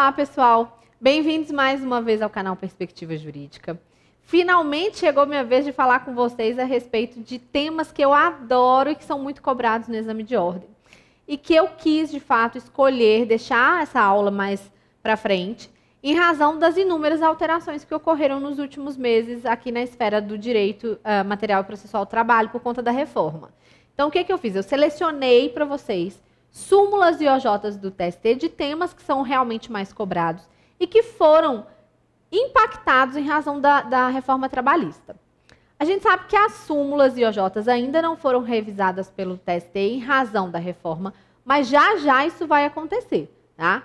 Olá, pessoal! Bem-vindos mais uma vez ao canal Perspectiva Jurídica. Finalmente chegou minha vez de falar com vocês a respeito de temas que eu adoro e que são muito cobrados no exame de ordem. E que eu quis, de fato, escolher, deixar essa aula mais para frente, em razão das inúmeras alterações que ocorreram nos últimos meses aqui na esfera do direito material e processual do trabalho por conta da reforma. Então, o que eu fiz? Eu selecionei para vocês súmulas e OJs do TST de temas que são realmente mais cobrados e que foram impactados em razão da reforma trabalhista. A gente sabe que as súmulas e OJs ainda não foram revisadas pelo TST em razão da reforma, mas já isso vai acontecer, tá?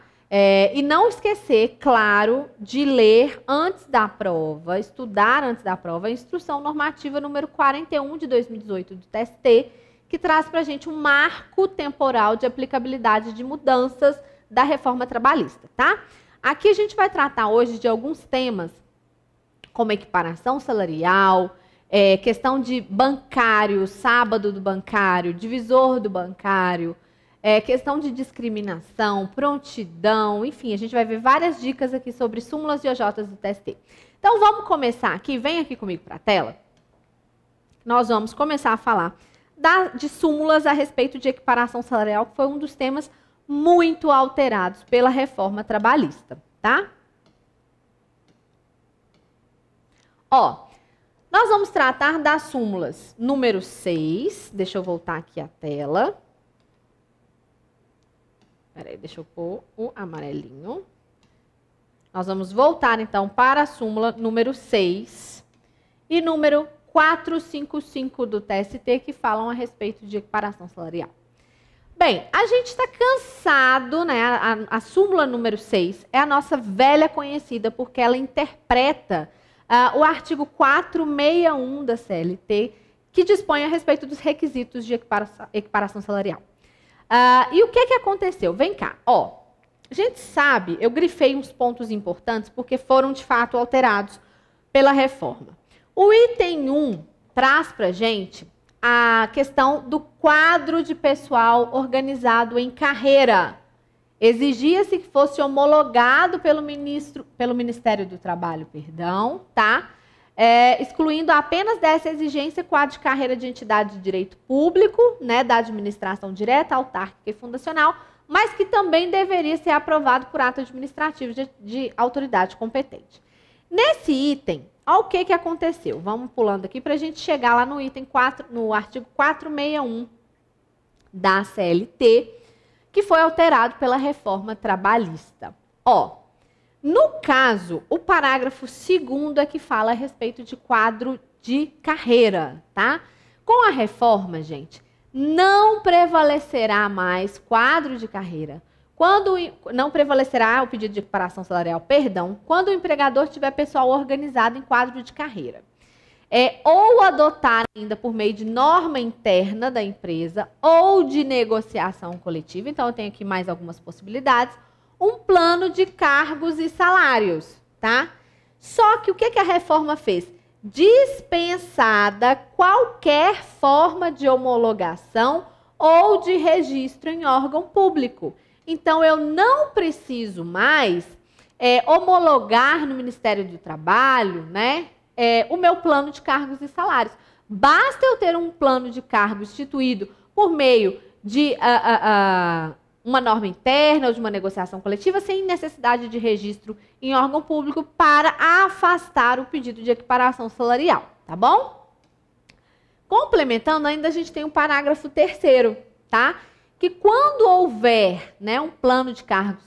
E não esquecer, claro, de ler antes da prova, estudar antes da prova, a instrução normativa número 41 de 2018 do TST, que traz para a gente um marco temporal de aplicabilidade de mudanças da reforma trabalhista, tá? Aqui a gente vai tratar hoje de alguns temas, como equiparação salarial, questão de bancário, sábado do bancário, divisor do bancário, questão de discriminação, prontidão, enfim, a gente vai ver várias dicas aqui sobre súmulas e OJs do TST. Então vamos começar aqui, vem aqui comigo para a tela. Nós vamos começar a falar de súmulas a respeito de equiparação salarial, que foi um dos temas muito alterados pela reforma trabalhista, tá? Ó, nós vamos tratar das súmulas número 6, deixa eu voltar aqui a tela. Peraí, deixa eu pôr o amarelinho. Nós vamos voltar, então, para a súmula número 6 e número 455 do TST, que falam a respeito de equiparação salarial. Bem, a gente está cansado, né? A súmula número 6 é a nossa velha conhecida, porque ela interpreta o artigo 461 da CLT, que dispõe a respeito dos requisitos de equiparação salarial. E o que aconteceu? Vem cá, ó. A gente sabe, eu grifei uns pontos importantes, porque foram, de fato, alterados pela reforma. O item 1 traz para a gente a questão do quadro de pessoal organizado em carreira. Exigia-se que fosse homologado pelo Ministério do Trabalho, tá? Excluindo apenas dessa exigência quadro de carreira de entidade de direito público, né, da administração direta, autárquica e fundacional, mas que também deveria ser aprovado por ato administrativo de autoridade competente. Nesse item, olha o que aconteceu. Vamos pulando aqui para a gente chegar lá no item 4, no artigo 461 da CLT, que foi alterado pela reforma trabalhista. Ó, no caso, o parágrafo 2º é que fala a respeito de quadro de carreira, tá? Com a reforma, gente, não prevalecerá mais quadro de carreira. Quando não prevalecerá o pedido de equiparação salarial, quando o empregador tiver pessoal organizado em quadro de carreira. Ou adotar ainda por meio de norma interna da empresa ou de negociação coletiva, então eu tenho aqui mais algumas possibilidades, um plano de cargos e salários, tá? Só que o que a reforma fez? Dispensada qualquer forma de homologação ou de registro em órgão público. Então, eu não preciso mais homologar no Ministério do Trabalho, né, o meu plano de cargos e salários. Basta eu ter um plano de cargo instituído por meio de uma norma interna ou de uma negociação coletiva, sem necessidade de registro em órgão público, para afastar o pedido de equiparação salarial, tá bom? Complementando, ainda a gente tem um parágrafo 3º, tá? Que quando houver, né, um plano de cargos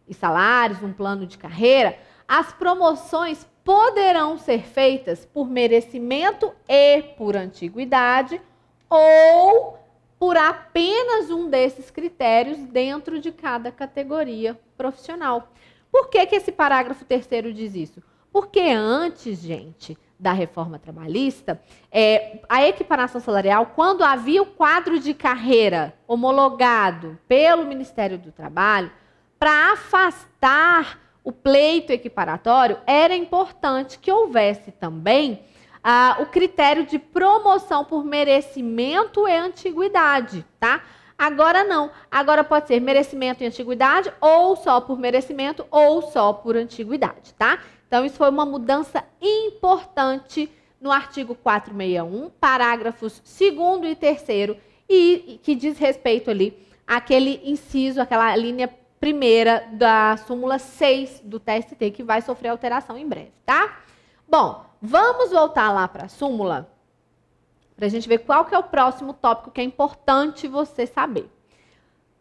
e salários, um plano de carreira, as promoções poderão ser feitas por merecimento e por antiguidade ou por apenas um desses critérios dentro de cada categoria profissional. Por que esse parágrafo 3º diz isso? Porque antes, gente, da reforma trabalhista, a equiparação salarial, quando havia o quadro de carreira homologado pelo Ministério do Trabalho, para afastar o pleito equiparatório, era importante que houvesse também o critério de promoção por merecimento e antiguidade, tá? Agora não. Agora pode ser merecimento e antiguidade, ou só por merecimento, ou só por antiguidade, tá? Então, isso foi uma mudança importante no artigo 461, parágrafos 2º e 3º, e que diz respeito ali àquele inciso, aquela linha primeira da súmula 6 do TST, que vai sofrer alteração em breve, tá? Bom, vamos voltar lá para a súmula, para a gente ver qual que é o próximo tópico que é importante você saber.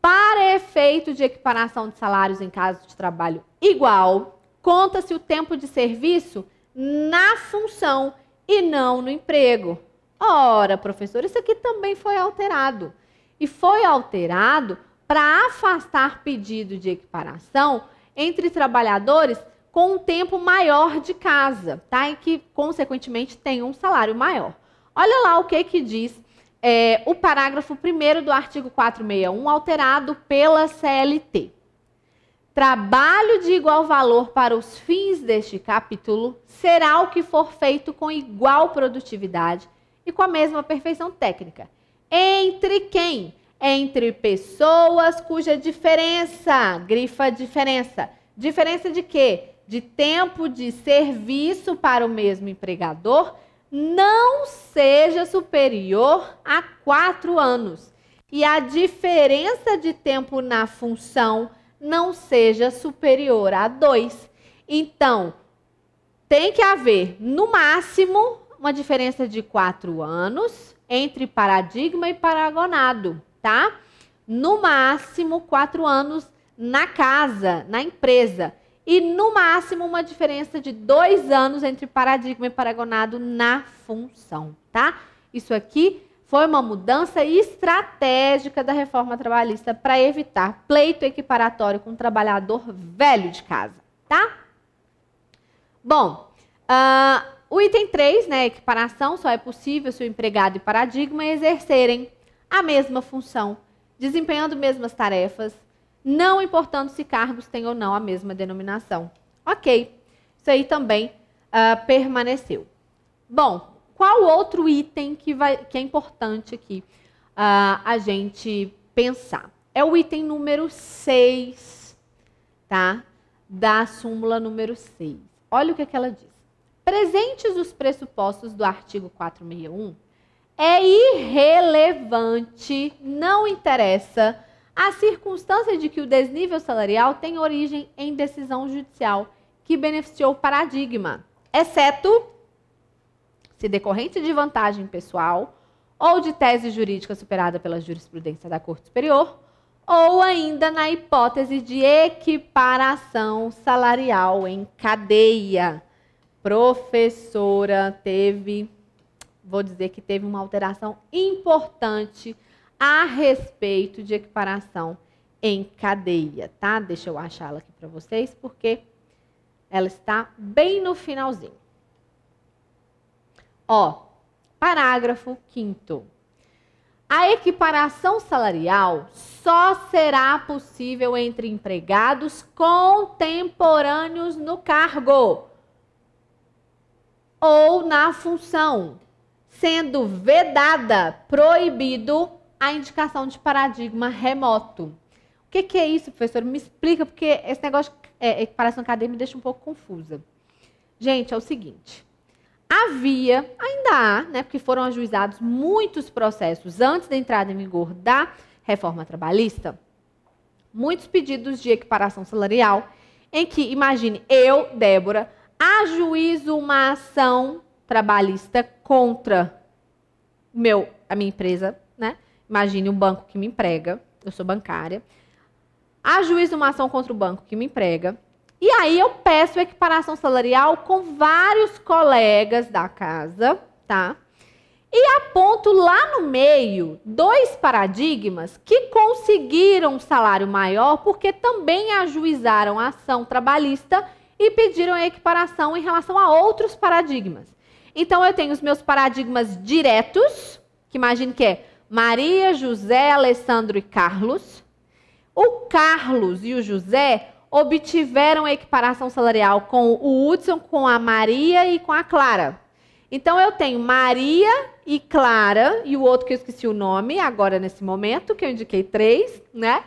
Para efeito de equiparação de salários em caso de trabalho igual, conta-se o tempo de serviço na função e não no emprego. Ora, professor, isso aqui também foi alterado. E foi alterado para afastar pedido de equiparação entre trabalhadores com um tempo maior de casa, tá? E que, consequentemente, tenham um salário maior. Olha lá o que diz o parágrafo 1º do artigo 461, alterado pela CLT. Trabalho de igual valor para os fins deste capítulo será o que for feito com igual produtividade e com a mesma perfeição técnica. Entre quem? Entre pessoas cuja diferença, grifa diferença. Diferença de quê? De tempo de serviço para o mesmo empregador não seja superior a 4 anos. E a diferença de tempo na função não seja superior a 2. Então, tem que haver, no máximo, uma diferença de 4 anos entre paradigma e paragonado, tá? No máximo, 4 anos na casa, na empresa. E, no máximo, uma diferença de 2 anos entre paradigma e paragonado na função, tá? Isso aqui foi uma mudança estratégica da reforma trabalhista para evitar pleito equiparatório com o trabalhador velho de casa, tá? Bom, o item 3, né, equiparação, só é possível se o empregado e paradigma exercerem a mesma função, desempenhando mesmas tarefas, não importando se cargos têm ou não a mesma denominação. Ok, isso aí também permaneceu. Bom, qual outro item que é importante aqui a gente pensar? É o item número 6, tá? Da súmula número 6. Olha o que ela diz. Presentes os pressupostos do artigo 461, é irrelevante, não interessa, a circunstância de que o desnível salarial tem origem em decisão judicial que beneficiou o paradigma, exceto se decorrente de vantagem pessoal ou de tese jurídica superada pela jurisprudência da Corte Superior, ou ainda na hipótese de equiparação salarial em cadeia. Professora, vou dizer que teve uma alteração importante a respeito de equiparação em cadeia, tá? Deixa eu achá-la aqui para vocês, porque ela está bem no finalzinho. Ó, parágrafo 5º. A equiparação salarial só será possível entre empregados contemporâneos no cargo ou na função, sendo vedada, proibido, a indicação de paradigma remoto. O que é isso, professor? Me explica, porque esse negócio de equiparação acadêmica me deixa um pouco confusa. Gente, é o seguinte. Havia, ainda há, né, porque foram ajuizados muitos processos antes da entrada em vigor da reforma trabalhista, muitos pedidos de equiparação salarial, em que, imagine, eu, Débora, ajuizo uma ação trabalhista contra a minha empresa, né? Imagine um banco que me emprega, eu sou bancária, ajuizo uma ação contra o banco que me emprega, e aí eu peço equiparação salarial com vários colegas da casa, tá? E aponto lá no meio 2 paradigmas que conseguiram um salário maior porque também ajuizaram a ação trabalhista e pediram a equiparação em relação a outros paradigmas. Então, eu tenho os meus paradigmas diretos, que imagine que é Maria, José, Alessandro e Carlos. O Carlos e o José obtiveram a equiparação salarial com o Hudson, com a Maria e com a Clara. Então, eu tenho Maria e Clara, e o outro que eu esqueci o nome agora nesse momento, que eu indiquei 3, né?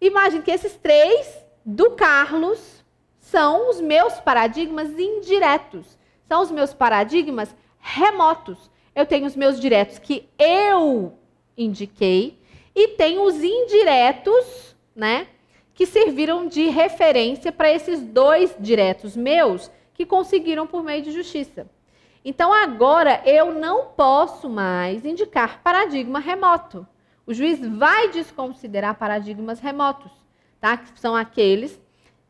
Imagine que esses 3 do Carlos são os meus paradigmas indiretos. São os meus paradigmas remotos. Eu tenho os meus diretos que eu indiquei e tenho os indiretos, né? Que serviram de referência para esses 2 diretos meus que conseguiram por meio de justiça. Então, agora, eu não posso mais indicar paradigma remoto. O juiz vai desconsiderar paradigmas remotos, tá? Que são aqueles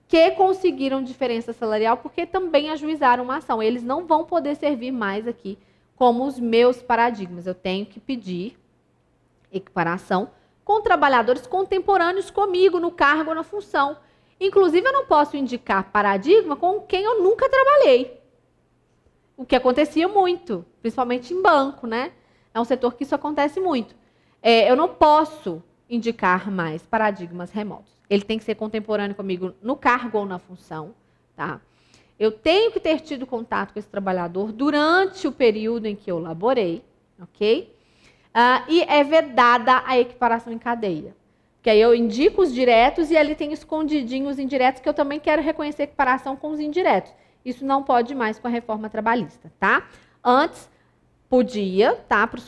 que conseguiram diferença salarial porque também ajuizaram uma ação. Eles não vão poder servir mais aqui como os meus paradigmas. Eu tenho que pedir equiparação com trabalhadores contemporâneos comigo no cargo ou na função. Inclusive, eu não posso indicar paradigma com quem eu nunca trabalhei. O que acontecia muito, principalmente em banco, né? É um setor que isso acontece muito. Eu não posso indicar mais paradigmas remotos. Ele tem que ser contemporâneo comigo no cargo ou na função, tá? Eu tenho que ter tido contato com esse trabalhador durante o período em que eu laborei, ok? E é vedada a equiparação em cadeia. Porque aí eu indico os diretos e ali tem escondidinhos os indiretos que eu também quero reconhecer equiparação com os indiretos. Isso não pode mais com a reforma trabalhista, tá? Antes, podia, tá? Para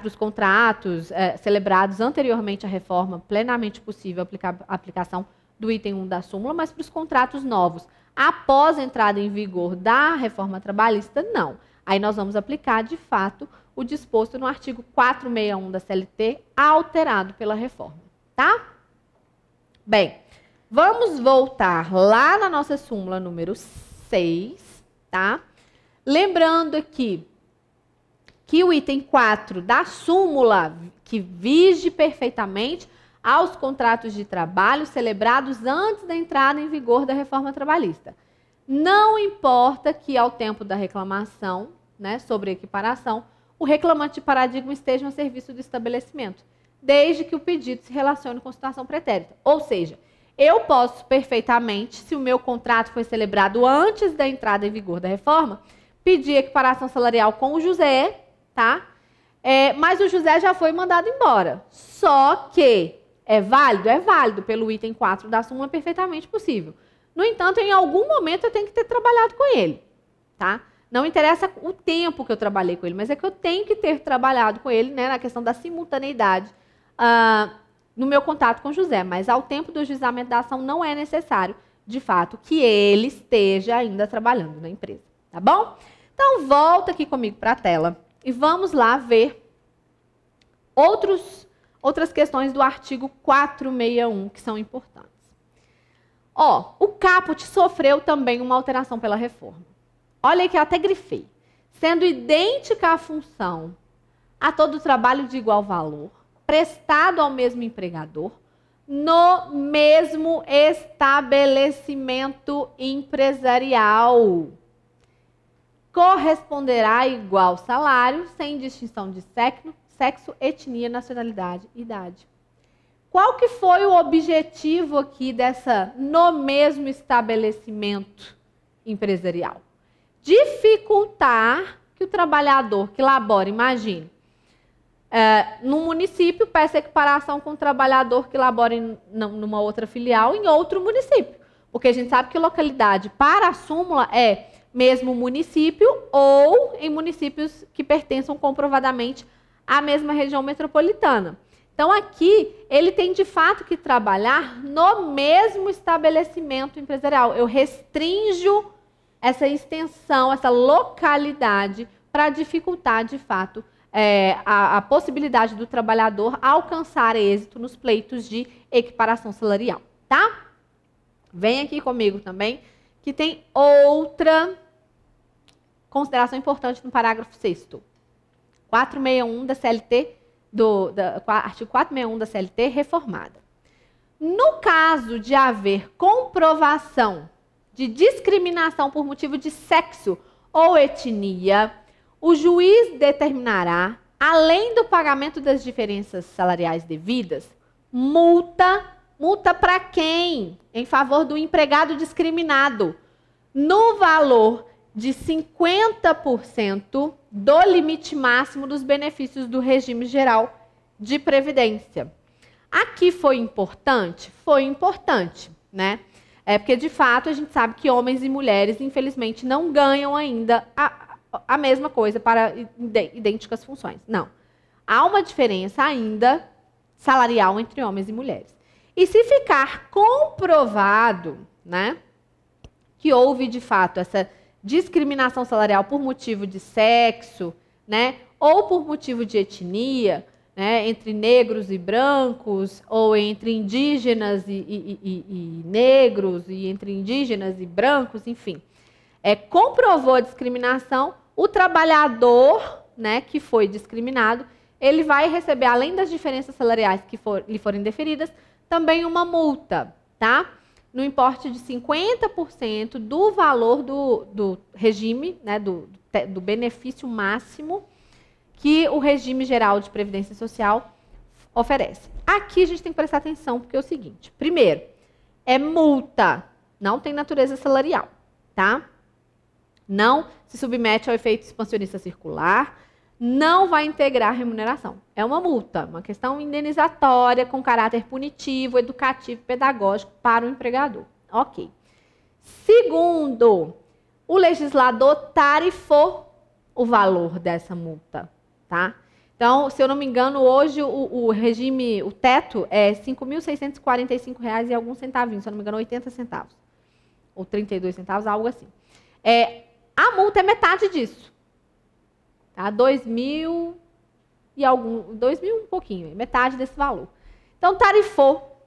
os contratos celebrados anteriormente à reforma, plenamente possível a aplicação do item 1 da súmula, mas para os contratos novos, após a entrada em vigor da reforma trabalhista, não. Aí nós vamos aplicar, de fato, o disposto no artigo 461 da CLT, alterado pela reforma, tá? Bem, vamos voltar lá na nossa súmula número 6, tá? Lembrando aqui que o item 4 da súmula, que vige perfeitamente aos contratos de trabalho celebrados antes da entrada em vigor da reforma trabalhista. Não importa que ao tempo da reclamação, né, sobre equiparação, o reclamante de paradigma esteja no serviço do estabelecimento, desde que o pedido se relacione com situação pretérita. Ou seja, eu posso perfeitamente, se o meu contrato foi celebrado antes da entrada em vigor da reforma, pedir equiparação salarial com o José, tá? Mas o José já foi mandado embora. Só que é válido? É válido. Pelo item 4 da súmula, é perfeitamente possível. No entanto, em algum momento eu tenho que ter trabalhado com ele, tá? Não interessa o tempo que eu trabalhei com ele, mas é que eu tenho que ter trabalhado com ele, né, na questão da simultaneidade, no meu contato com o José, mas ao tempo do ajuizamento da ação não é necessário, de fato, que ele esteja ainda trabalhando na empresa, tá bom? Então, volta aqui comigo para a tela e vamos lá ver outras questões do artigo 461 que são importantes. O caput sofreu também uma alteração pela reforma. Olha aí que eu até grifei. Sendo idêntica a função a todo trabalho de igual valor, prestado ao mesmo empregador, no mesmo estabelecimento empresarial. Corresponderá a igual salário, sem distinção de sexo, etnia, nacionalidade e idade. Qual que foi o objetivo aqui dessa no mesmo estabelecimento empresarial? Dificultar que o trabalhador que labora, imagine, num município, peça equiparação com o trabalhador que labora numa outra filial em outro município. Porque a gente sabe que localidade para a súmula é mesmo município ou em municípios que pertençam comprovadamente à mesma região metropolitana. Então, aqui, ele tem de fato que trabalhar no mesmo estabelecimento empresarial. Eu restringo essa extensão, essa localidade, para dificultar, de fato, a possibilidade do trabalhador alcançar êxito nos pleitos de equiparação salarial, tá? Vem aqui comigo também, que tem outra consideração importante no parágrafo 6º. 461 da CLT, artigo 461 da CLT reformada. No caso de haver comprovação de discriminação por motivo de sexo ou etnia, o juiz determinará, além do pagamento das diferenças salariais devidas, multa para quem? Em favor do empregado discriminado, no valor de 50% do limite máximo dos benefícios do regime geral de previdência. Aqui foi importante? Foi importante, né? Porque, de fato, a gente sabe que homens e mulheres, infelizmente, não ganham ainda a mesma coisa para idênticas funções. Não. Há uma diferença ainda salarial entre homens e mulheres. E se ficar comprovado, né, que houve, de fato, essa discriminação salarial por motivo de sexo, né, ou por motivo de etnia, né, entre negros e brancos, ou entre indígenas e negros, e entre indígenas e brancos, enfim. Comprovou a discriminação, o trabalhador, né, que foi discriminado, ele vai receber, além das diferenças salariais que lhe forem deferidas, também uma multa, tá? No importe de 50% do valor do regime, né, do benefício máximo que o regime geral de previdência social oferece. Aqui a gente tem que prestar atenção, porque é o seguinte: primeiro, é multa, não tem natureza salarial, tá? Não se submete ao efeito expansionista circular, não vai integrar remuneração. É uma multa, uma questão indenizatória com caráter punitivo, educativo, pedagógico para o empregador. Ok. Segundo, o legislador tarifou o valor dessa multa, tá? Então, se eu não me engano, hoje o regime, o teto é R$ 5.645 e alguns centavinhos, se eu não me engano, 80 centavos. Ou 32 centavos, algo assim. A multa é metade disso. Tá? 2.000 e algum, 2.000 um pouquinho, metade desse valor. Então, tarifou,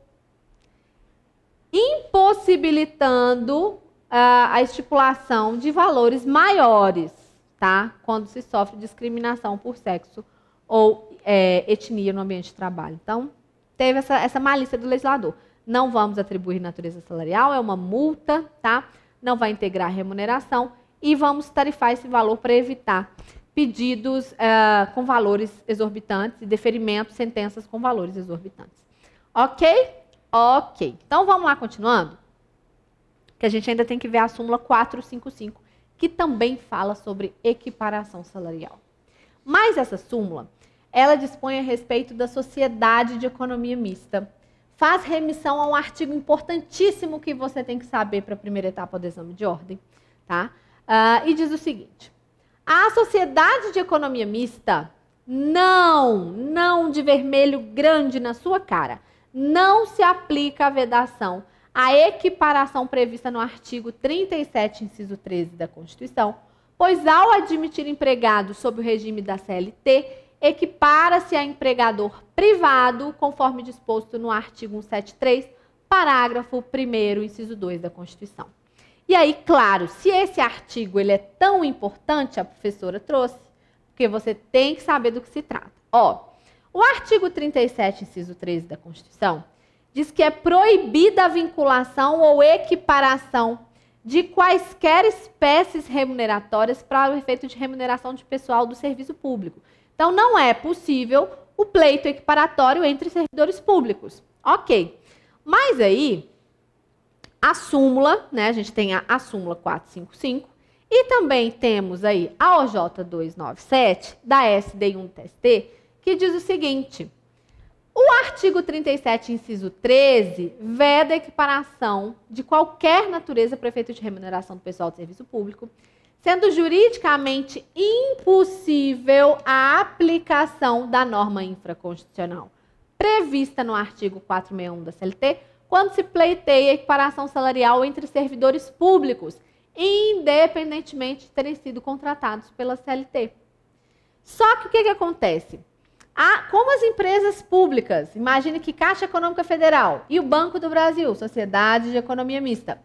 impossibilitando a estipulação de valores maiores, tá? Quando se sofre discriminação por sexo ou etnia no ambiente de trabalho. Então, teve essa malícia do legislador. Não vamos atribuir natureza salarial, é uma multa, tá? Não vai integrar a remuneração e vamos tarifar esse valor para evitar pedidos com valores exorbitantes e deferimento, sentenças com valores exorbitantes. Ok? Ok. Então, vamos lá, continuando. Que a gente ainda tem que ver a súmula 455, que também fala sobre equiparação salarial. Mas essa súmula, ela dispõe a respeito da sociedade de economia mista. Faz remissão a um artigo importantíssimo que você tem que saber para a primeira etapa do exame de ordem, tá? E diz o seguinte: a sociedade de economia mista, não de vermelho grande na sua cara, não se aplica a vedação à equiparação prevista no artigo 37, inciso 13 da Constituição, pois ao admitir empregado sob o regime da CLT, equipara-se a empregador privado, conforme disposto no artigo 173, parágrafo 1º, inciso 2 da Constituição. E aí, claro, se esse artigo ele é tão importante, a professora trouxe, porque você tem que saber do que se trata. O artigo 37, inciso 13 da Constituição, diz que é proibida a vinculação ou equiparação de quaisquer espécies remuneratórias para o efeito de remuneração de pessoal do serviço público. Então, não é possível o pleito equiparatório entre servidores públicos. Ok. Mas aí, a súmula, né, a gente tem a súmula 455 e também temos aí a OJ 297 da SDI1 TST, que diz o seguinte: o artigo 37, inciso 13, veda a equiparação de qualquer natureza para efeito de remuneração do pessoal do serviço público, sendo juridicamente impossível a aplicação da norma infraconstitucional prevista no artigo 461 da CLT, quando se pleiteia a equiparação salarial entre servidores públicos, independentemente de terem sido contratados pela CLT. Só que o que acontece? Como as empresas públicas, imagine que Caixa Econômica Federal e o Banco do Brasil, Sociedade de Economia Mista,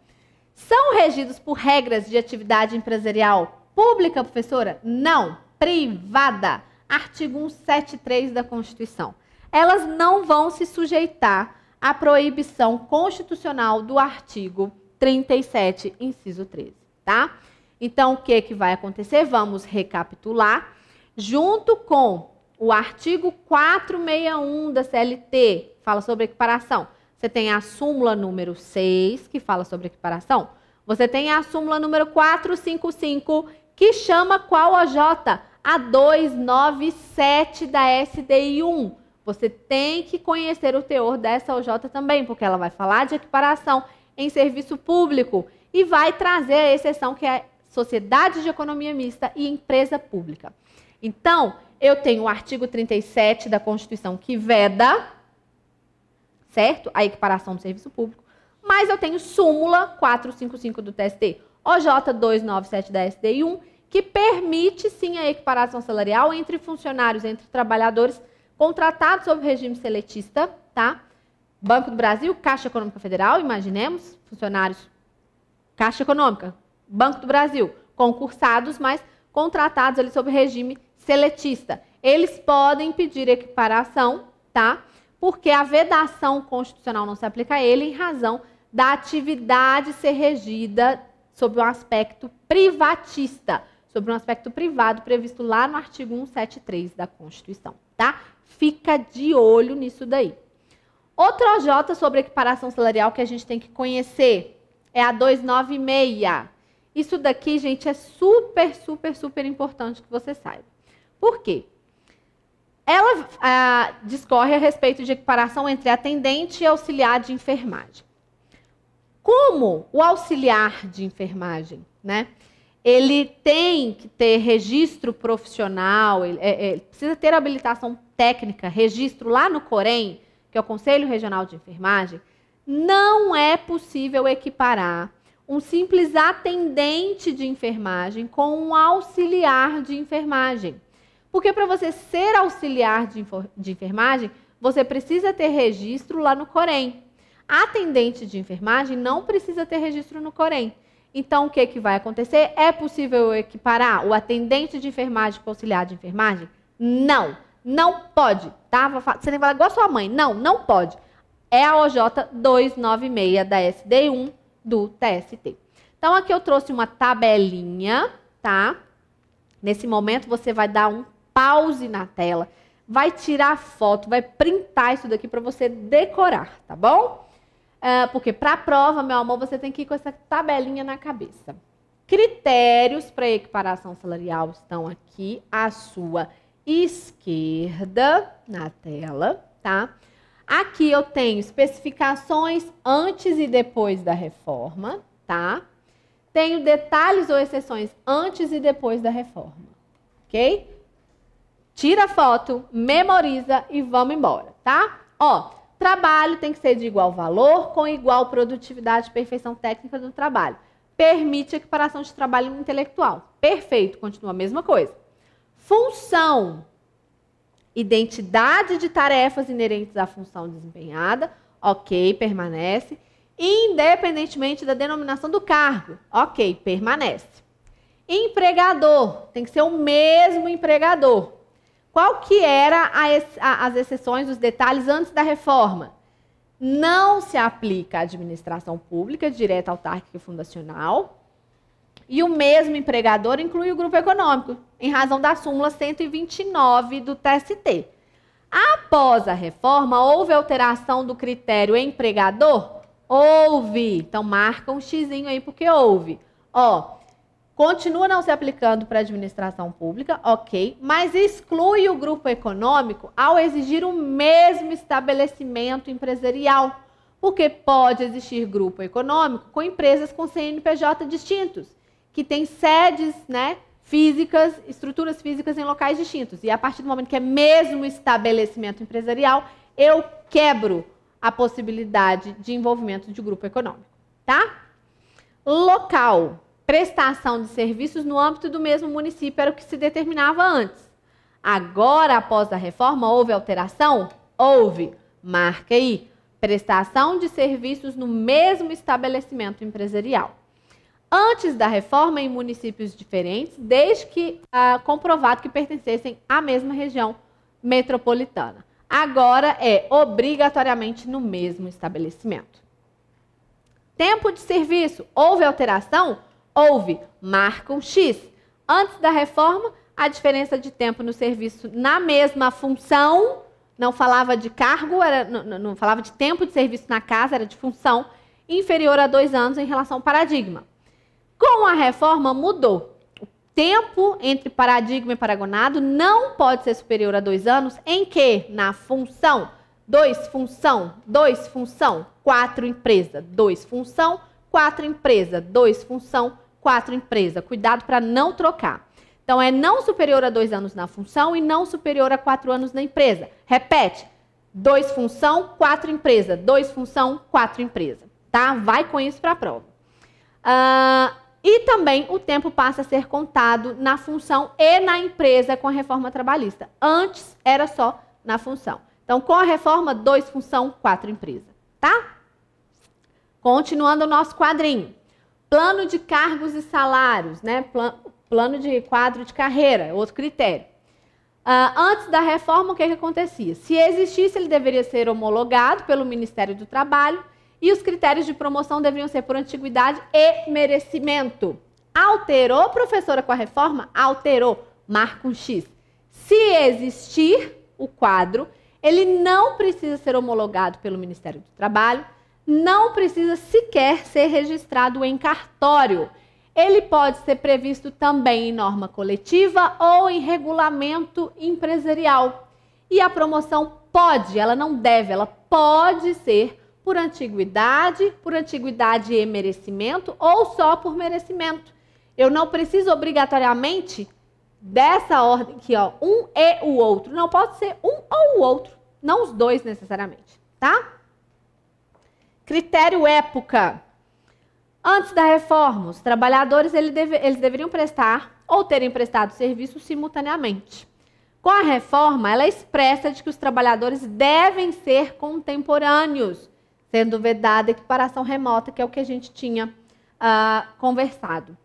são regidos por regras de atividade empresarial pública, professora? Não, privada. Artigo 173 da Constituição. Elas não vão se sujeitar à proibição constitucional do artigo 37, inciso 13, tá? Então, o que vai acontecer? Vamos recapitular. Junto com o artigo 461 da CLT, fala sobre equiparação. Você tem a súmula número 6, que fala sobre equiparação. Você tem a súmula número 455, que chama qual OJ? A 297 da SDI 1. Você tem que conhecer o teor dessa OJ também, porque ela vai falar de equiparação em serviço público e vai trazer a exceção que é sociedade de economia mista e empresa pública. Então, eu tenho o artigo 37 da Constituição que veda, certo? A equiparação do serviço público. Mas eu tenho súmula 455 do TST, OJ 297 da SDI 1, que permite sim a equiparação salarial entre funcionários, entre trabalhadores contratados sob regime seletista, tá? Banco do Brasil, Caixa Econômica Federal, imaginemos, funcionários, Caixa Econômica, Banco do Brasil, concursados, mas contratados ali sob regime seletista. Eles podem pedir equiparação, tá? Porque a vedação constitucional não se aplica a ele em razão da atividade ser regida sob um aspecto privatista, sobre um aspecto privado previsto lá no artigo 173 da Constituição, tá? Fica de olho nisso daí. Outra OJ sobre equiparação salarial que a gente tem que conhecer é a 296. Isso daqui, gente, é super, super, super importante que você saiba. Por quê? Ela discorre a respeito de equiparação entre atendente e auxiliar de enfermagem. Como o auxiliar de enfermagem, né? Ele tem que ter registro profissional, ele precisa ter habilitação técnica, registro lá no COREN, que é o Conselho Regional de Enfermagem. Não é possível equiparar um simples atendente de enfermagem com um auxiliar de enfermagem. Porque para você ser auxiliar de enfermagem, você precisa ter registro lá no COREN. Atendente de enfermagem não precisa ter registro no COREN. Então, o que vai acontecer? É possível equiparar o atendente de enfermagem com o auxiliar de enfermagem? Não, não pode. Tá? Você nem fala igual a sua mãe. Não, não pode. É a OJ 296 da SDI 1 do TST. Então, aqui eu trouxe uma tabelinha, tá? Nesse momento, você vai dar um pause na tela, vai tirar foto, vai printar isso daqui para você decorar, tá bom? Porque para a prova, meu amor, você tem que ir com essa tabelinha na cabeça. Critérios para equiparação salarial estão aqui à sua esquerda na tela, tá? Aqui eu tenho especificações antes e depois da reforma, tá? Tenho detalhes ou exceções antes e depois da reforma, ok? Tira a foto, memoriza e vamos embora, tá? Ó, trabalho tem que ser de igual valor, com igual produtividade e perfeição técnica do trabalho. Permite equiparação de trabalho intelectual. Perfeito, continua a mesma coisa. Função. Identidade de tarefas inerentes à função desempenhada. Ok, permanece. Independentemente da denominação do cargo. Ok, permanece. Empregador. Tem que ser o mesmo empregador. Qual que era as exceções, os detalhes antes da reforma? Não se aplica à administração pública, direta, autárquica e fundacional. E o mesmo empregador inclui o grupo econômico, em razão da súmula 129 do TST. Após a reforma, houve alteração do critério empregador? Houve. Então, marca um xizinho aí, porque houve. Ó, continua não se aplicando para a administração pública, ok, mas exclui o grupo econômico ao exigir o mesmo estabelecimento empresarial, porque pode existir grupo econômico com empresas com CNPJ distintos, que têm sedes, né, físicas, estruturas físicas em locais distintos. E a partir do momento que é mesmo estabelecimento empresarial, eu quebro a possibilidade de envolvimento de grupo econômico, tá? Local. Prestação de serviços no âmbito do mesmo município era o que se determinava antes. Agora, após a reforma, houve alteração? Houve. Marca aí. Prestação de serviços no mesmo estabelecimento empresarial. Antes da reforma, em municípios diferentes, desde que comprovado que pertencessem à mesma região metropolitana. Agora é obrigatoriamente no mesmo estabelecimento. Tempo de serviço. Houve alteração? Houve. Marca um X. Antes da reforma, a diferença de tempo no serviço na mesma função, não falava de cargo, não falava de tempo de serviço na casa, era de função, inferior a 2 anos em relação ao paradigma. Com a reforma mudou. O tempo entre paradigma e paragonado não pode ser superior a 2 anos. Em que? Na função. 2 função, 2 função, 4 empresa. 2 função, 4 empresa. 2 função, 4 empresa. Cuidado para não trocar. Então, é não superior a 2 anos na função e não superior a 4 anos na empresa. Repete. 2 função, 4 empresa. 2 função, 4 empresa. Tá? Vai com isso para a prova. E também o tempo passa a ser contado na função e na empresa com a reforma trabalhista. Antes era só na função. Então, com a reforma, 2 função, 4 empresa. Tá? Continuando o nosso quadrinho. Plano de cargos e salários, né? Plano de quadro de carreira, outro critério. Antes da reforma, o que acontecia? Se existisse, ele deveria ser homologado pelo Ministério do Trabalho e os critérios de promoção deveriam ser por antiguidade e merecimento. Alterou, professora, com a reforma? Alterou. Marca um X. Se existir o quadro, ele não precisa ser homologado pelo Ministério do Trabalho, não precisa sequer ser registrado em cartório. Ele pode ser previsto também em norma coletiva ou em regulamento empresarial. E a promoção pode, ela não deve, ela pode ser por antiguidade e merecimento ou só por merecimento. Eu não preciso obrigatoriamente dessa ordem aqui, ó, um e o outro. Não pode ser um ou o outro, não os dois necessariamente, tá? Critério época. Antes da reforma, os trabalhadores eles deveriam prestar ou terem prestado serviço simultaneamente. Com a reforma, ela expressa de que os trabalhadores devem ser contemporâneos, sendo vedada a equiparação remota, que é o que a gente tinha conversado.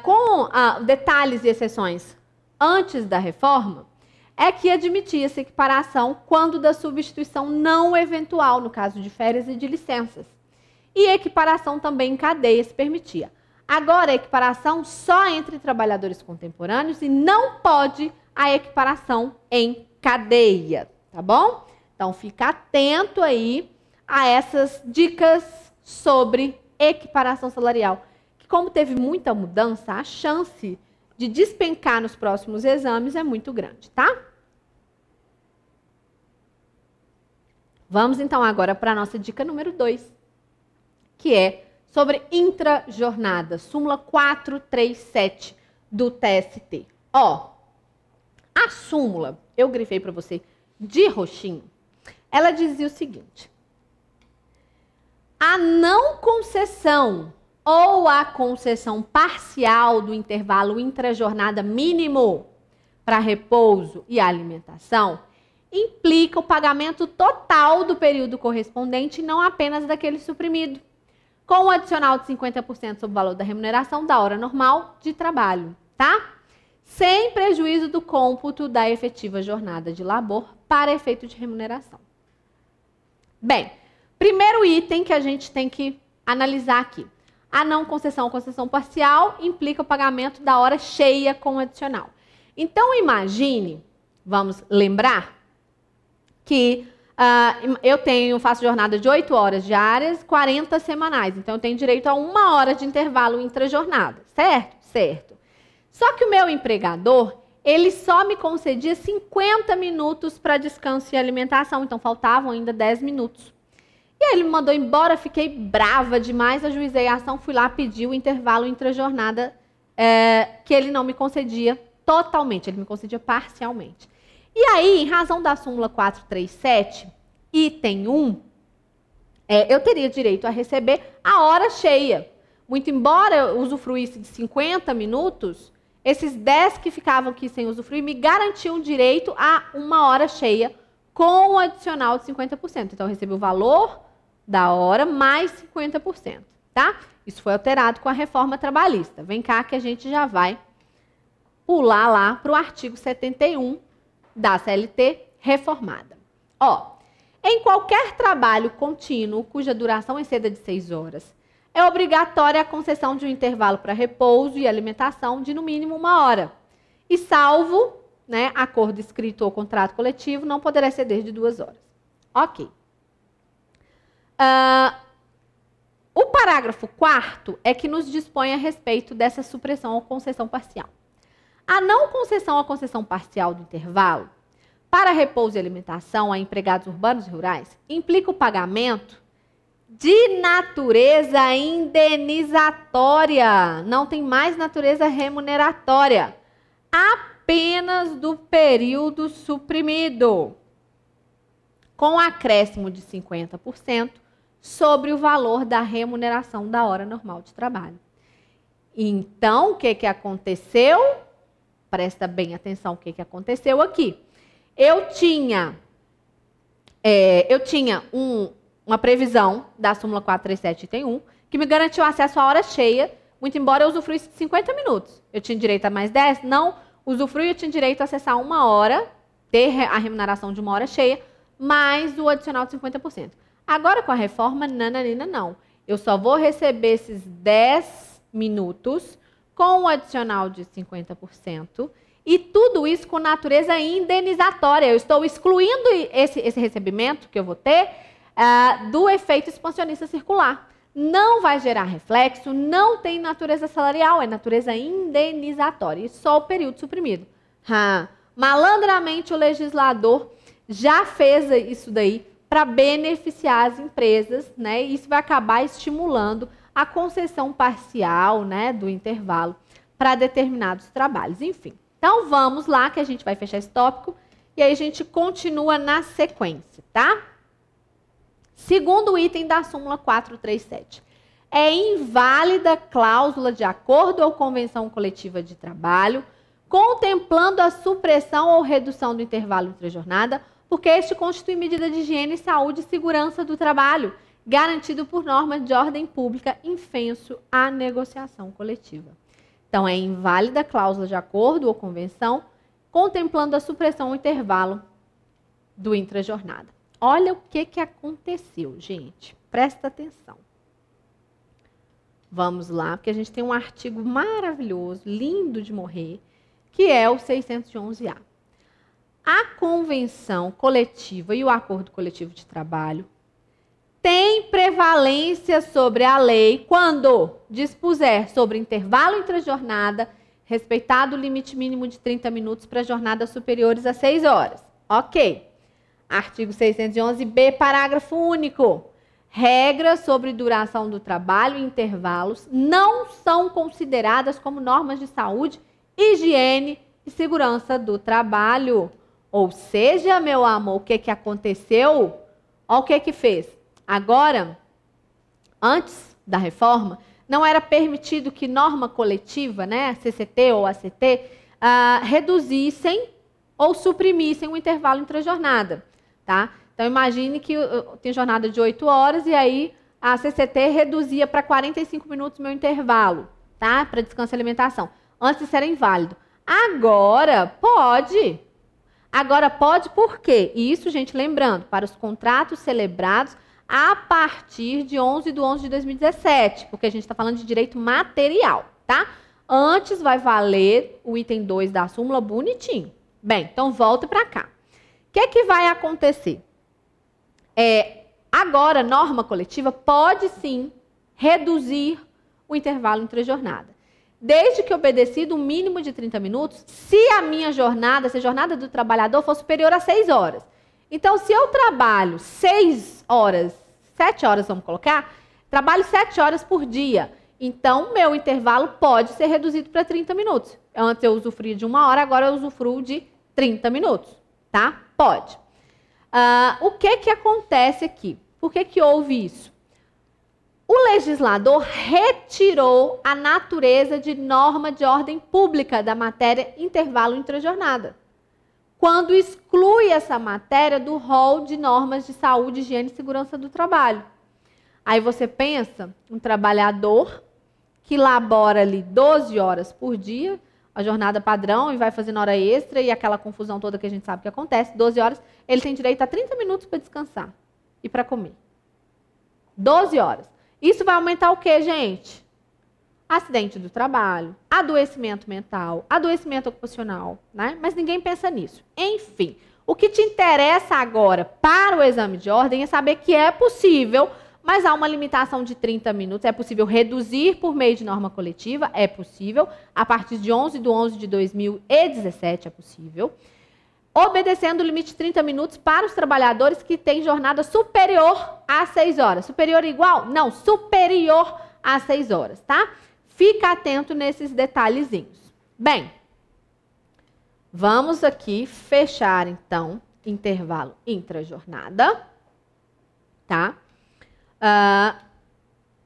Com detalhes e exceções antes da reforma, é que admitia-se equiparação quando da substituição não eventual, no caso de férias e de licenças. E equiparação também em cadeia se permitia. Agora, a equiparação só entre trabalhadores contemporâneos e não pode a equiparação em cadeia, tá bom? Então, fica atento aí a essas dicas sobre equiparação salarial, que como teve muita mudança, a chance de despencar nos próximos exames é muito grande, tá? Vamos então agora para a nossa dica número 2, que é sobre intrajornada, súmula 437 do TST. Ó, a súmula, eu grifei para você de roxinho, ela dizia o seguinte: a não concessão ou a concessão parcial do intervalo intrajornada mínimo para repouso e alimentação implica o pagamento total do período correspondente, não apenas daquele suprimido, com o adicional de 50% sobre o valor da remuneração da hora normal de trabalho, tá? Sem prejuízo do cômputo da efetiva jornada de labor para efeito de remuneração. Bem, primeiro item que a gente tem que analisar aqui. A não concessão ou concessão parcial implica o pagamento da hora cheia com adicional. Então, imagine, vamos lembrar, que eu faço jornada de 8 horas diárias, 40 semanais. Então, eu tenho direito a 1 hora de intervalo intrajornada, certo? Certo. Só que o meu empregador, ele só me concedia 50 minutos para descanso e alimentação. Então, faltavam ainda 10 minutos. E aí ele me mandou embora, fiquei brava demais, ajuizei a ação, fui lá pedir o intervalo intrajornada que ele não me concedia totalmente, ele me concedia parcialmente. E aí, em razão da súmula 437, item 1, eu teria direito a receber a hora cheia. Muito embora eu usufruísse de 50 minutos, esses 10 que ficavam aqui sem usufruir me garantiam direito a 1 hora cheia com o adicional de 50%. Então, eu recebi o valor da hora mais 50%, tá? Isso foi alterado com a reforma trabalhista. Vem cá que a gente já vai pular lá para o artigo 71 da CLT reformada. Ó, em qualquer trabalho contínuo cuja duração exceda de 6 horas, é obrigatória a concessão de um intervalo para repouso e alimentação de no mínimo 1 hora. E salvo, né, acordo escrito ou contrato coletivo, não poderá exceder de 2 horas. Ok. O parágrafo 4º é que nos dispõe a respeito dessa supressão ou concessão parcial. A não concessão ou concessão parcial do intervalo para repouso e alimentação a empregados urbanos e rurais implica o pagamento de natureza indenizatória. Não tem mais natureza remuneratória. Apenas do período suprimido, com acréscimo de 50% sobre o valor da remuneração da hora normal de trabalho. Então, o que aconteceu? Presta bem atenção o que aconteceu aqui. Eu tinha uma previsão da súmula 437, item 1, que me garantiu acesso à hora cheia, muito embora eu usufruísse de 50 minutos. Eu tinha direito a mais 10? Não. Usufrui, eu tinha direito a acessar 1 hora, ter a remuneração de 1 hora cheia, mais o adicional de 50%. Agora, com a reforma, nananina, não. Eu só vou receber esses 10 minutos com o adicional de 50%, e tudo isso com natureza indenizatória. Eu estou excluindo esse recebimento que eu vou ter do efeito expansionista circular. Não vai gerar reflexo, não tem natureza salarial, é natureza indenizatória. E só o período suprimido. Malandramente o legislador já fez isso daí para beneficiar as empresas, né? E isso vai acabar estimulando a concessão parcial, né, do intervalo para determinados trabalhos. Enfim, então vamos lá que a gente vai fechar esse tópico e aí a gente continua na sequência, tá? Segundo item da súmula 437. É inválida cláusula de acordo ou convenção coletiva de trabalho, contemplando a supressão ou redução do intervalo entre a jornada, porque este constitui medida de higiene, saúde e segurança do trabalho, garantido por norma de ordem pública, infenso à negociação coletiva. Então, é inválida a cláusula de acordo ou convenção, contemplando a supressão ou intervalo do intrajornada. Olha o que aconteceu, gente. Presta atenção. Vamos lá, porque a gente tem um artigo maravilhoso, lindo de morrer, que é o 611-A. A convenção coletiva e o acordo coletivo de trabalho tem prevalência sobre a lei quando dispuser sobre intervalo entre a jornada, respeitado o limite mínimo de 30 minutos para jornadas superiores a 6 horas. Ok. Artigo 611-B, parágrafo único. Regras sobre duração do trabalho e intervalos não são consideradas como normas de saúde, higiene e segurança do trabalho. Ou seja, meu amor, o que aconteceu? Olha o que fez. Agora, antes da reforma, não era permitido que norma coletiva, né, CCT ou ACT, reduzissem ou suprimissem o intervalo entre a jornada. Tá? Então, imagine que tem jornada de 8 horas e aí a CCT reduzia para 45 minutos o meu intervalo, tá? Para descanso e alimentação. Antes isso era inválido. Agora pode. Agora pode por quê? E isso, gente, lembrando, para os contratos celebrados a partir de 11/11/2017, porque a gente está falando de direito material, tá? Antes vai valer o item 2 da súmula bonitinho. Bem, então volta para cá. O que vai acontecer? Agora, norma coletiva pode sim reduzir o intervalo entre a jornada. Desde que obedecido um mínimo de 30 minutos, se a minha jornada, se a jornada do trabalhador for superior a 6 horas. Então, se eu trabalho 6 horas, 7 horas, vamos colocar, trabalho 7 horas por dia, então meu intervalo pode ser reduzido para 30 minutos. Antes eu usufruía de 1 hora, agora eu usufruo de 30 minutos, tá? Pode. O que acontece aqui? Por que houve isso? O legislador retirou a natureza de norma de ordem pública da matéria intervalo intrajornada, quando exclui essa matéria do rol de normas de saúde, higiene e segurança do trabalho. Aí você pensa, um trabalhador que labora ali 12 horas por dia, a jornada padrão, e vai fazendo hora extra e aquela confusão toda que a gente sabe que acontece, 12 horas, ele tem direito a 30 minutos para descansar e para comer. 12 horas. Isso vai aumentar o quê, gente? Acidente do trabalho, adoecimento mental, adoecimento ocupacional, né? Mas ninguém pensa nisso. Enfim, o que te interessa agora para o exame de ordem é saber que é possível mas há uma limitação de 30 minutos. É possível reduzir por meio de norma coletiva? É possível. A partir de 11/11/2017 é possível. Obedecendo o limite de 30 minutos para os trabalhadores que têm jornada superior a 6 horas. Superior igual? Não, superior a 6 horas, tá? Fica atento nesses detalhezinhos. Bem, vamos aqui fechar, então, intervalo intrajornada, tá?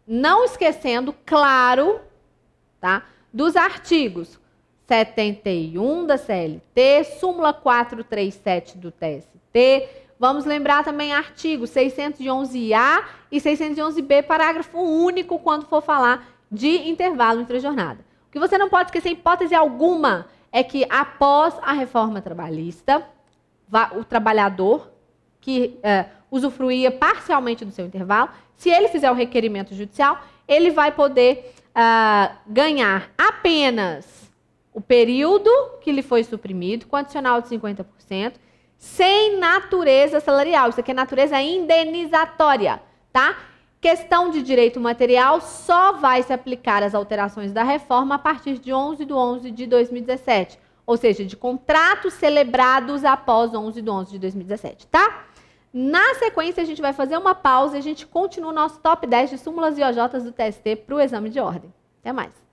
Não esquecendo, claro, tá? Dos artigos 71 da CLT, súmula 437 do TST. Vamos lembrar também artigos 611A e 611B, parágrafo único, quando for falar de intervalo intrajornada. O que você não pode esquecer, em hipótese alguma, é que após a reforma trabalhista, o trabalhador que usufruía parcialmente do seu intervalo, se ele fizer o requerimento judicial, ele vai poder ganhar apenas o período que lhe foi suprimido, com adicional de 50%, sem natureza salarial. Isso aqui é natureza indenizatória, tá? Questão de direito material só vai se aplicar às alterações da reforma a partir de 11/11/2017, ou seja, de contratos celebrados após 11/11/2017, tá? Na sequência, a gente vai fazer uma pausa e a gente continua o nosso top 10 de súmulas e OJs do TST para o exame de ordem. Até mais!